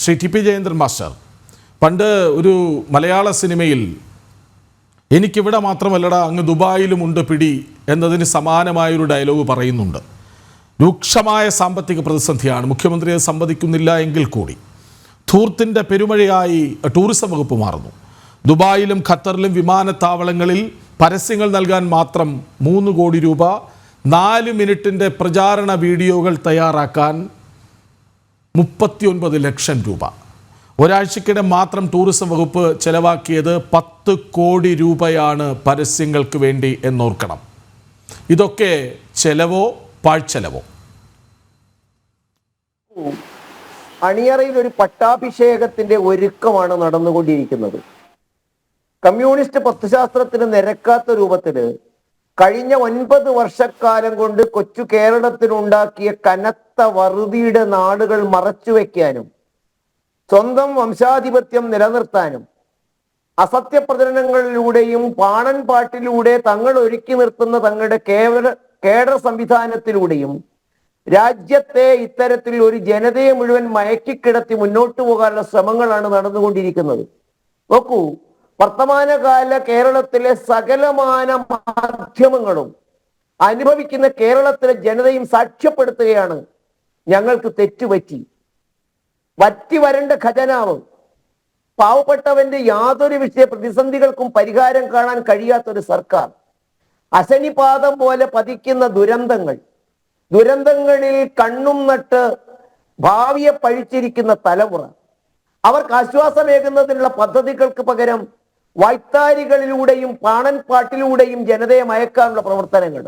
Shri T P Jayendran master, പണ്ട് ഒരു മലയാള സിനിമയിൽ എനിക്കിവിടെ മാത്രമല്ലടാ അങ്ങ് ദുബായിലുമുണ്ട് പിടി എന്നതിന് സമാനമായൊരു ഡയലോഗ് പറയുന്നുണ്ട്. രൂക്ഷമായ സാമ്പത്തിക പ്രതിസന്ധിയാണ്, മുഖ്യമന്ത്രി അത് സമ്മതിക്കുന്നില്ല എങ്കിൽ കൂടി ധൂർത്തിൻ്റെ പെരുമഴയായി ടൂറിസം വകുപ്പ് മാറുന്നു. ദുബായിലും ഖത്തറിലും വിമാനത്താവളങ്ങളിൽ പരസ്യങ്ങൾ നൽകാൻ മാത്രം 3 കോടി രൂപ, 4 മിനിറ്റിൻ്റെ പ്രചാരണ വീഡിയോകൾ തയ്യാറാക്കാൻ 39 ലക്ഷം രൂപ. ഒരാഴ്ചക്കിടെ മാത്രം ടൂറിസം വകുപ്പ് ചെലവാക്കിയത് 10 കോടി രൂപയാണ് പരസ്യങ്ങൾക്ക് വേണ്ടി എന്നോർക്കണം. ഇതൊക്കെ ചെലവോ പാഴ്ചെലവോ? അണിയറയിൽ ഒരു പട്ടാഭിഷേകത്തിന്റെ ഒരുക്കമാണ് നടന്നുകൊണ്ടിരിക്കുന്നത്. കമ്മ്യൂണിസ്റ്റ് തത്വശാസ്ത്രത്തിന് നിരക്കാത്ത രൂപത്തില് കഴിഞ്ഞ 9 വർഷക്കാലം കൊണ്ട് കൊച്ചു കേരളത്തിനുണ്ടാക്കിയ കനത്ത വറുതിയുടെ നാടുകൾ മറച്ചുവെക്കാനും സ്വന്തം വംശാധിപത്യം നിലനിർത്താനും അസത്യപ്രചരണങ്ങളിലൂടെയും പാണൻ പാട്ടിലൂടെ തങ്ങൾ ഒരുക്കി നിർത്തുന്ന തങ്ങളുടെ കേഡർ സംവിധാനത്തിലൂടെയും രാജ്യത്തെ ഇത്തരത്തിൽ ഒരു ജനതയെ മുഴുവൻ മയക്കിക്കിടത്തി മുന്നോട്ട് പോകാനുള്ള ശ്രമങ്ങളാണ് നടന്നുകൊണ്ടിരിക്കുന്നത്. നോക്കൂ, വർത്തമാനകാല കേരളത്തിലെ സകലമാന മാധ്യമങ്ങളും അനുഭവിക്കുന്ന കേരളത്തിലെ ജനതയും സാക്ഷ്യപ്പെടുത്തുകയാണ്, ഞങ്ങൾക്ക് തെറ്റുപറ്റി. വറ്റി വരണ്ട ഖജനാവ്, പാവപ്പെട്ടവന്റെ യാതൊരു വിഷയ പ്രതിസന്ധികൾക്കും പരിഹാരം കാണാൻ കഴിയാത്തൊരു സർക്കാർ, അശനിപാതം പോലെ പതിക്കുന്ന ദുരന്തങ്ങളിൽ കണ്ണും നട്ട് ഭാവിയെ പഴിച്ചിരിക്കുന്ന തലമുറ, അവർക്ക് ആശ്വാസമേകുന്നതിനുള്ള പദ്ധതികൾക്ക് പകരം വൈത്താരികളിലൂടെയും പാണൻ പാട്ടിലൂടെയും ജനതയെ മയക്കാനുള്ള പ്രവർത്തനങ്ങൾ.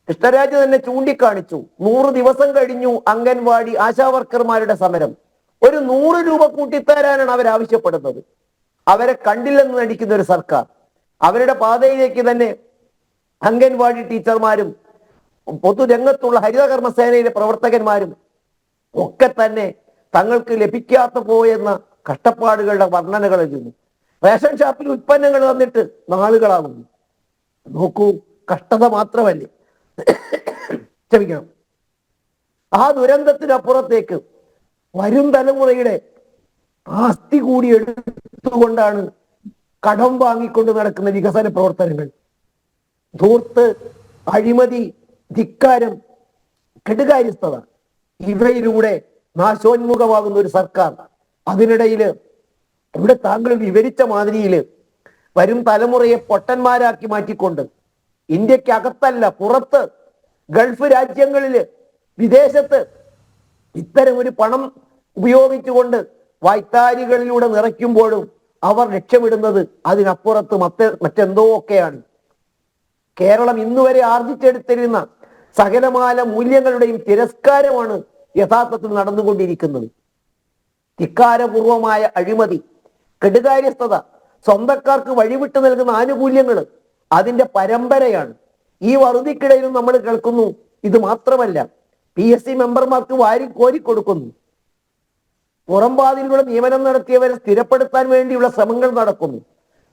കൃഷ്ണരാജ് തന്നെ ചൂണ്ടിക്കാണിച്ചു, 100 ദിവസം കഴിഞ്ഞു അംഗൻവാടി ആശാവർക്കർമാരുടെ സമരം. ഒരു 100 രൂപ കൂട്ടിത്തരാനാണ് അവരാവശ്യപ്പെടുന്നത്. അവരെ കണ്ടില്ലെന്ന് നടിക്കുന്ന ഒരു സർക്കാർ. അവരുടെ പാതയിലേക്ക് തന്നെ അംഗൻവാടി ടീച്ചർമാരും പൊതുരംഗത്തുള്ള ഹരിതകർമ്മസേനയിലെ പ്രവർത്തകന്മാരും ഒക്കെ തന്നെ തങ്ങൾക്ക് ലഭിക്കാത്ത പോയെന്ന കഷ്ടപ്പാടുകളുടെ വർണ്ണനകൾ എഴുതുന്നു. റേഷൻ ഷാപ്പിൽ ഉൽപ്പന്നങ്ങൾ വന്നിട്ട് നാളുകളാകുന്നു. നോക്കൂ, കഷ്ടത മാത്രമല്ലേ, ക്ഷമിക്കണം, ആ ദുരന്തത്തിനപ്പുറത്തേക്ക് വരും തലമുറയുടെ ആസ്തി കൂടി എടുത്തുകൊണ്ടാണ് കടം വാങ്ങിക്കൊണ്ട് നടക്കുന്ന വികസന പ്രവർത്തനങ്ങൾ. ധൂർത്ത്, അഴിമതി, ധിക്കാരം, കെടുകാര്യസ്ഥത, ഇവയിലൂടെ നാശോന്മുഖമാകുന്ന ഒരു സർക്കാർ. അതിനിടയില് ഇവിടെ താങ്കൾ വിവരിച്ച മാതിരിയില് വരും തലമുറയെ പൊട്ടന്മാരാക്കി മാറ്റിക്കൊണ്ട് ഇന്ത്യക്ക് അകത്തല്ല പുറത്ത്, ഗൾഫ് രാജ്യങ്ങളില്, വിദേശത്ത് ഇത്തരം ഒരു പണം ഉപയോഗിച്ചുകൊണ്ട് വൈത്താരികളിലൂടെ നിറയ്ക്കുമ്പോഴും അവർ ലക്ഷ്യമിടുന്നത് അതിനപ്പുറത്ത് മറ്റെന്തോ ഒക്കെയാണ്. കേരളം ഇന്നുവരെ ആർജിച്ചെടുത്തിരുന്ന സകലമാന മൂല്യങ്ങളുടെയും തിരസ്കാരമാണ് യഥാർത്ഥത്തിൽ നടന്നുകൊണ്ടിരിക്കുന്നത്. ധിക്കാരപൂർവമായ അഴിമതി, കെടുകാര്യസ്ഥത, സ്വന്തക്കാർക്ക് വഴിവിട്ട് നൽകുന്ന ആനുകൂല്യങ്ങൾ, അതിന്റെ പരമ്പരയാണ്. ഈ വറുതിക്കിടയിലും നമ്മൾ കേൾക്കുന്നു, ഇത് മാത്രമല്ല, PSC മെമ്പർമാർക്ക് കോരിക്കൊടുക്കുന്നു. പുറംപാതിലൂടെ നിയമനം നടത്തിയവരെ സ്ഥിരപ്പെടുത്താൻ വേണ്ടിയുള്ള ശ്രമങ്ങൾ നടക്കുന്നു.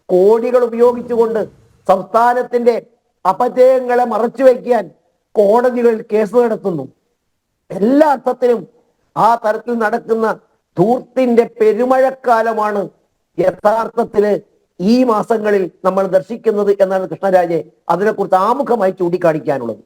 കോടികൾ ഉപയോഗിച്ചുകൊണ്ട് സംസ്ഥാനത്തിന്റെ അപജയങ്ങളെ മറച്ചുവെക്കാൻ കോടതികളിൽ കേസ് നടത്തുന്നു. എല്ലാ അർത്ഥത്തിലും ആ തരത്തിൽ നടക്കുന്ന ധൂർത്തിന്റെ പെരുമഴക്കാലമാണ് യഥാർത്ഥത്തില് ഈ മാസങ്ങളിൽ നമ്മൾ ദർശിക്കുന്നത് എന്നാണ് കൃഷ്ണരാജെ അതിനെക്കുറിച്ച് ആമുഖമായി ചൂണ്ടിക്കാണിക്കാനുള്ളത്.